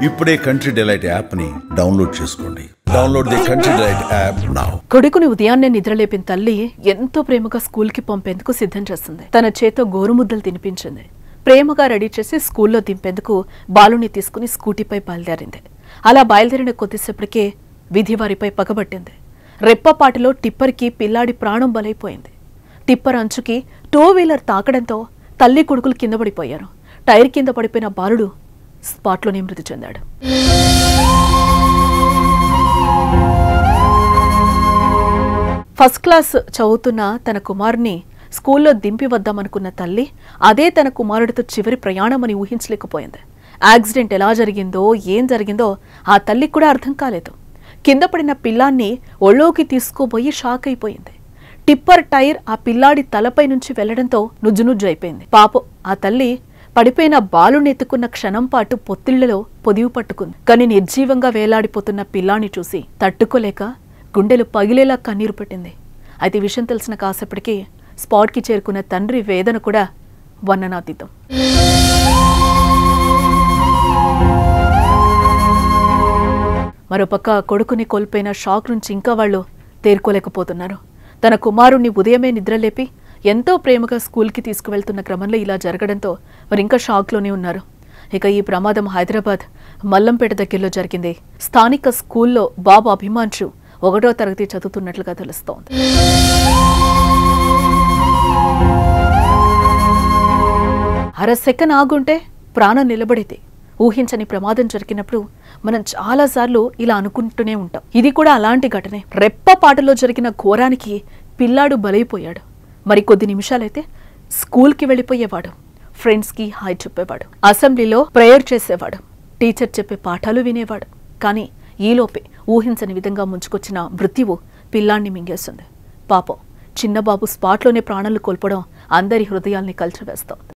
ఇప్పుడే country delight app ని download చేసుకోండి. Download the country delight app now. కొడుకుని ఉదయాన్నే నిద్రలేపిన తల్లి ఎంతో ప్రేమగా స్కూల్ కి పంపేందుకు సిద్ధం చేస్తుంది. తన చేతో గోరుముద్దలు తినిపించింది. ప్రేమగా రెడీ చేసి స్కూల్లో దింపేందుకు బాలుని తీసుకుని స్కూటీపై బయలుదేరింది. అలా బయలుదేరిన కొద్దిసేపటికే విధి వారిపై పగబట్టింది. రెప్పపాటిలో టిప్పర్కి పిల్లాడి ప్రాణం బలైపోయింది. టిప్పర్ అంచుకి 2 వీలర్ తాకడంతో తల్లి కొడుకులు కింద పడిపోయారు. టైర్ కింద పడిపోయిన బాలుడు స్పాట్లోనే మృతి చెందాడు. ఫస్ట్ క్లాస్ చదువుతున్న తన కుమారుని స్కూల్లో దింపి వద్దామనుకున్న తల్లి అదే తన కుమారుడితో చివరి ప్రయాణమని ఊహించలేకపోయింది. యాక్సిడెంట్ ఎలా జరిగిందో ఏం జరిగిందో ఆ తల్లికి కూడా అర్థం కాలేదు. కింద పడిన పిల్లాన్ని ఒళ్ళోకి తీసుకోబోయి షాక్ అయిపోయింది. టిప్పర్ టైర్ ఆ పిల్లాడి తలపై నుంచి వెళ్లడంతో నుజ్జునుజ్జు అయిపోయింది. పాపం ఆ తల్లి పడిపోయిన బాలుని ఎత్తుకున్న క్షణం పాటు పొత్తిళ్లలో పొదివి పట్టుకుంది. కానీ నిర్జీవంగా వేలాడిపోతున్న పిల్లాన్ని చూసి తట్టుకోలేక గుండెలు పగిలేలా కన్నీరు పెట్టింది. అయితే విషయం తెలిసిన కాసేపటికి స్పాట్కి చేరుకున్న తండ్రి వేదన కూడా వర్ణనాతీతం. మరోపక్క కొడుకుని కోల్పోయిన షాక్ నుంచి ఇంకా వాళ్ళు తేరుకోలేకపోతున్నారు. తన కుమారుణ్ణి ఉదయమే నిద్రలేపి ఎంతో ప్రేమగా స్కూల్కి తీసుకువెళ్తున్న క్రమంలో ఇలా జరగడంతో వారు ఇంకా షాక్లోనే ఉన్నారు. ఇక ఈ ప్రమాదం హైదరాబాద్ మల్లంపేట దగ్గరలో జరిగింది. స్థానిక స్కూల్లో బాబు అభిమాన్షు 1వ తరగతి చదువుతున్నట్లుగా తెలుస్తోంది. అర సెకండ్ ఆగుంటే ప్రాణం నిలబడేది. ఊహించని ప్రమాదం జరిగినప్పుడు మనం చాలాసార్లు ఇలా అనుకుంటూనే ఉంటాం. ఇది కూడా అలాంటి ఘటనే. రెప్పపాటులో జరిగిన ఘోరానికి పిల్లాడు బలైపోయాడు. మరి కొద్ది నిమిషాలైతే స్కూల్కి వెళ్ళిపోయేవాడు. ఫ్రెండ్స్కి హాయ్ చెప్పేవాడు. అసెంబ్లీలో ప్రేయర్ చేసేవాడు. టీచర్ చెప్పే పాఠాలు వినేవాడు. కానీ ఈలోపే ఊహించని విధంగా ముంచుకొచ్చిన మృత్యువు పిల్లాన్ని మింగేస్తుంది. పాపం చిన్నబాబు స్పాట్లోనే ప్రాణాలు కోల్పోవడం అందరి హృదయాల్ని కల్చివేస్తోంది.